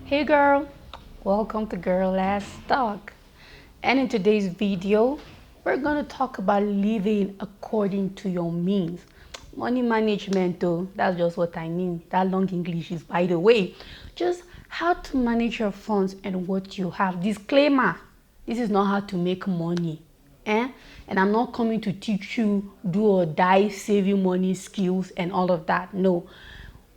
Hey girl, welcome to Girl Let's Talk. And in today's video, we're gonna talk about living according to your means. Money management though, that's just what I mean. That long English is by the way. Just how to manage your funds and what you have. Disclaimer, this is not how to make money. And I'm not coming to teach you do or die saving money skills and all of that. No,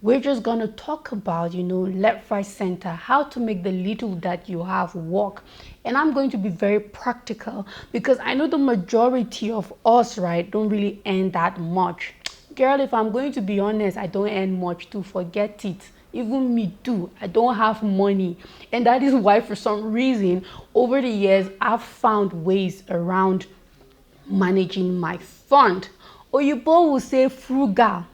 we're just going to talk about, left, right, center, how to make the little that you have work. And I'm going to be very practical because I know the majority of us, right, don't really earn that much. Girl, if I'm going to be honest, I don't earn much too. Forget it. Even me too. I don't have money. And that is why, for some reason, over the years, I've found ways around managing my fund. Oyibo will say frugal.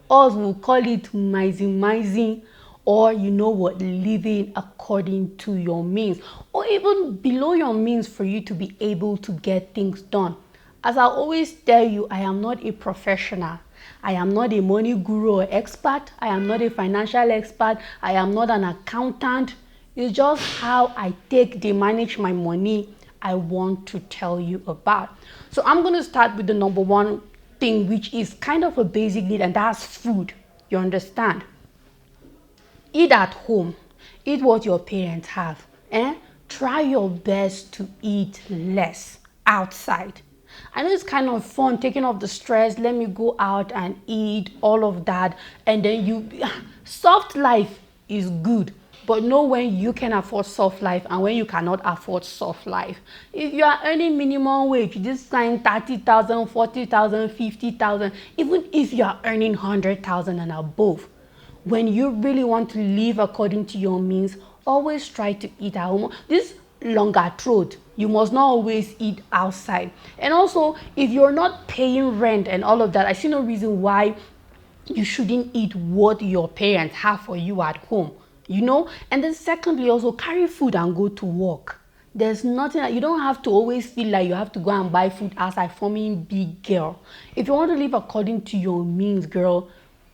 Us will call it maximizing, or you know what, living according to your means, or even below your means for you to be able to get things done. As I always tell you, I am not a professional. I am not a money guru or expert. I am not a financial expert. I am not an accountant. It's just how I manage my money I want to tell you about. So I'm going to start with the number one thing, which is kind of a basic need, and that's food. You understand? Eat at home. Eat what your parents have. Try your best to eat less outside. I know it's kind of fun taking off the stress. Let me go out and eat all of that, and then soft life is good, but know when you can afford soft life and when you cannot afford soft life. If you are earning minimum wage, this kind 30,000, 40,000, 50,000, even if you are earning 100,000 and above, when you really want to live according to your means, always try to eat at home. This longer throat, you must not always eat outside. And also, if you're not paying rent and all of that, I see no reason why you shouldn't eat what your parents have for you at home. And then secondly, also carry food and go to work. There's nothing that you don't have to always feel like you have to go and buy food outside forming big girl. If you want to live according to your means, girl,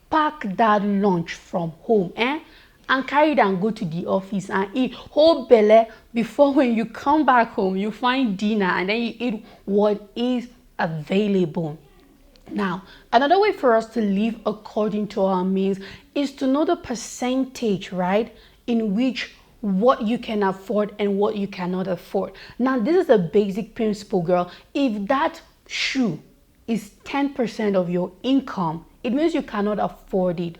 pack that lunch from home, and carry it and go to the office and eat whole belly before when you come back home, you find dinner and then you eat what is available. Now, another way for us to live according to our means is to know the percentage, right, in which what you can afford and what you cannot afford. Now, this is a basic principle, girl. If that shoe is 10% of your income, it means you cannot afford it.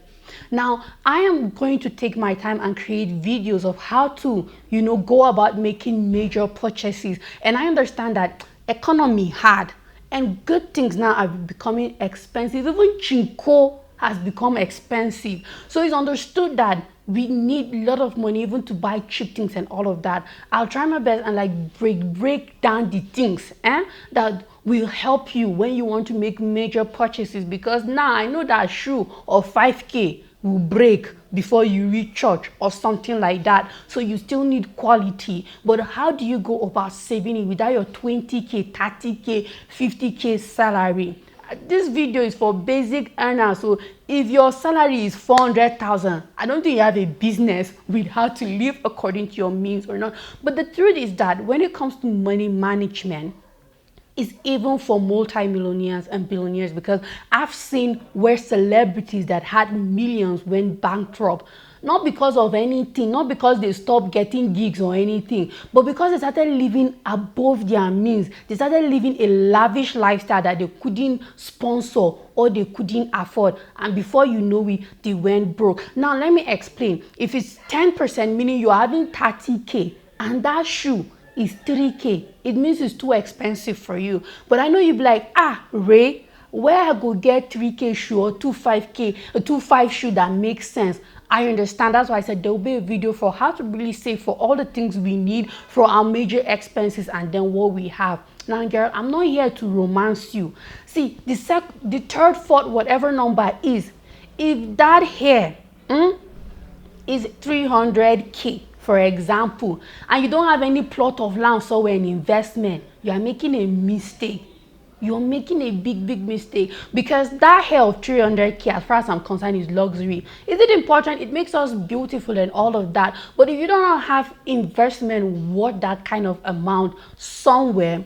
Now, I am going to take my time and create videos of how to, go about making major purchases. And I understand that economy hard and good things now are becoming expensive. Even chinko has become expensive. So it's understood that we need a lot of money even to buy cheap things and all of that. I'll try my best and break down the things that will help you when you want to make major purchases, because now I know that shoe of 5k will break before you reach church or something like that. So you still need quality. But how do you go about saving it without your 20k, 30k, 50k salary? This video is for basic earners. So if your salary is 400,000, I don't think you have a business with how to live according to your means or not. But the truth is that when it comes to money management, is even for multi-millionaires and billionaires, because I've seen where celebrities that had millions went bankrupt, not because of anything, not because they stopped getting gigs or anything, but because they started living above their means. They started living a lavish lifestyle that they couldn't sponsor or they couldn't afford, and before you know it, they went broke. Now let me explain. If it's 10%, meaning you're having 30k and that shoe is 3k, it means it's too expensive for you. But I know you'll be like, Ray, where I go get 3k shoe or 25k, a 25 shoe that makes sense? I understand. That's why I said there will be a video for how to really save for all the things we need for our major expenses and then what we have. Now, girl, I'm not here to romance you. See, the third, fourth, whatever number is, if that hair is 300k, for example, and you don't have any plot of land somewhere in investment, you are making a mistake. you're making a big mistake, because that hair of 300k, as far as I'm concerned, is luxury. Is it important? It makes us beautiful and all of that, but if you don't have investment worth that kind of amount somewhere,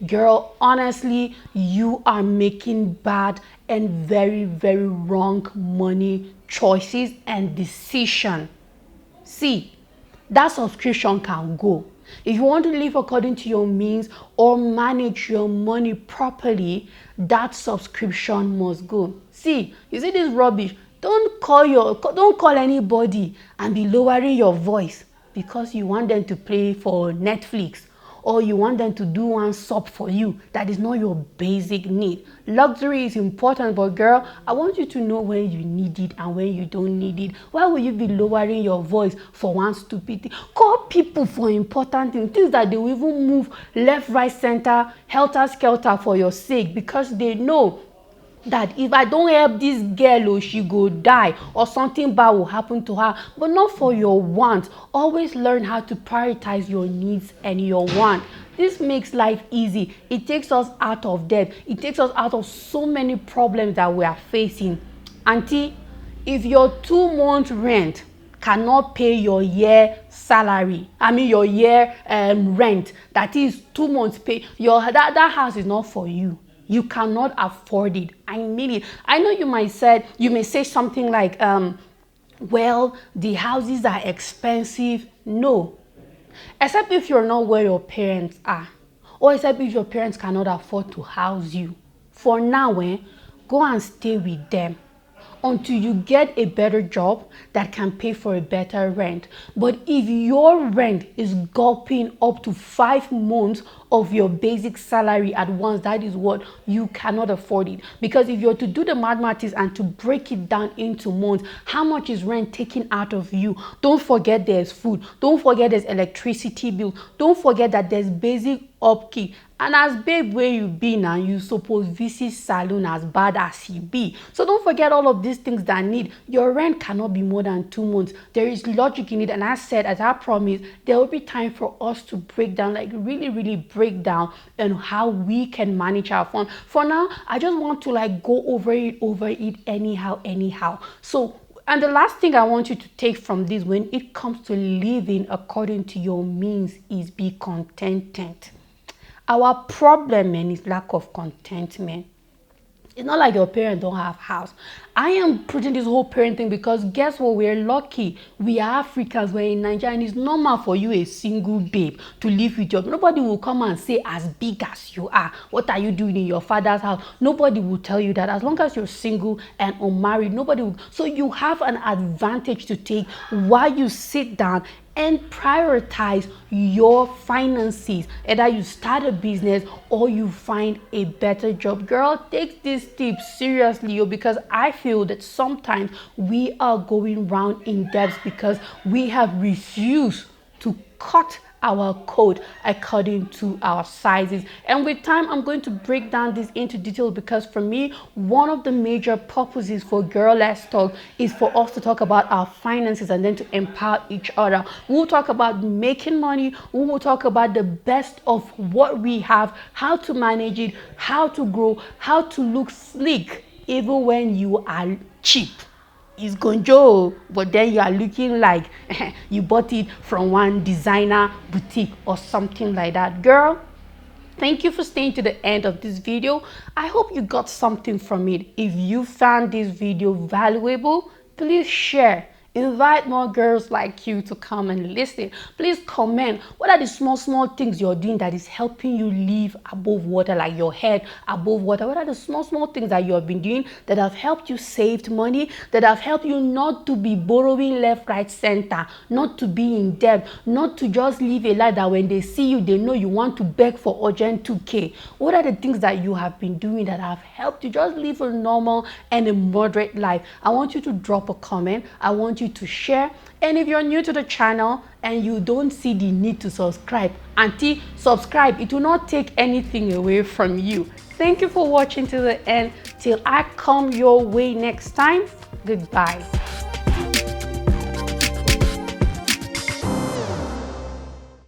girl, honestly, you are making bad and very wrong money choices and decision. See, that subscription can go. If you want to live according to your means or manage your money properly, that subscription must go. See, you see this rubbish? Don't call anybody and be lowering your voice because you want them to pay for Netflix, or you want them to do one sub for you that is not your basic need. Luxury is important, but girl, I want you to know when you need it and when you don't need it. Why will you be lowering your voice for one stupid thing? Call people for important things that they will even move left, right, center, helter skelter for your sake, because they know that if I don't help this girl, she go die or something bad will happen to her, but not for your wants. Always learn how to prioritize your needs and your want. This makes life easy. It takes us out of debt. It takes us out of so many problems that we are facing. Auntie, if your 2 month rent cannot pay your year salary, your year rent, that is 2 months pay, that house is not for you. You cannot afford it. I mean it. I know you may say something like, well, the houses are expensive. No, except if you're not where your parents are, or except if your parents cannot afford to house you. For now, go and stay with them until you get a better job that can pay for a better rent. But if your rent is gulping up to 5 months of your basic salary at once, that is what you cannot afford it. Because if you're to do the mathematics and to break it down into months, how much is rent taken out of you? Don't forget there's food. Don't forget there's electricity bill. Don't forget that there's basic upkeep. And as babe where you be now, you suppose visit salon as bad as he be. So don't forget all of these things that need. Your rent cannot be more than 2 months. There is logic in it. And as said, as I promised, there will be time for us to break down, like really break down and how we can manage our fund. For now, I just want to go over it anyhow. So, and the last thing I want you to take from this when it comes to living according to your means is be contented. Our problem, is lack of contentment. It's not like your parents don't have house. I am putting this whole parent thing because guess what? We're lucky. We are Africans. We're in Nigeria, and it's normal for you, a single babe, to live with your. Nobody will come and say, as big as you are, what are you doing in your father's house? Nobody will tell you that. As long as you're single and unmarried, nobody will. So you have an advantage to take while you sit down and prioritize your finances. Either you start a business or you find a better job. Girl, take these tips seriously, because I feel that sometimes we are going round in debts because we have refused to cut our coat according to our sizes. And with time, I'm going to break down this into detail, because for me, one of the major purposes for Girl Let's Talk is for us to talk about our finances and then to empower each other. We'll talk about making money. We will talk about the best of what we have, how to manage it, how to grow, how to look sleek even when you are cheap. It's gonjo, but then you are looking like you bought it from one designer boutique or something like that. Girl, thank you for staying to the end of this video. I hope you got something from it. If you found this video valuable, please share. Invite more girls like you to come and listen. Please comment. What are the small things you're doing that is helping you live above water, like your head above water? What are the small things that you have been doing that have helped you save money, that have helped you not to be borrowing left, right, center, not to be in debt, not to just live a life that when they see you, they know you want to beg for urgent 2K? What are the things that you have been doing that have helped you just live a normal and a moderate life? I want you to drop a comment. I want you to share. And if you're new to the channel and you don't see the need to subscribe, auntie, subscribe. It will not take anything away from you. Thank you for watching to the end. Till I come your way next time, goodbye.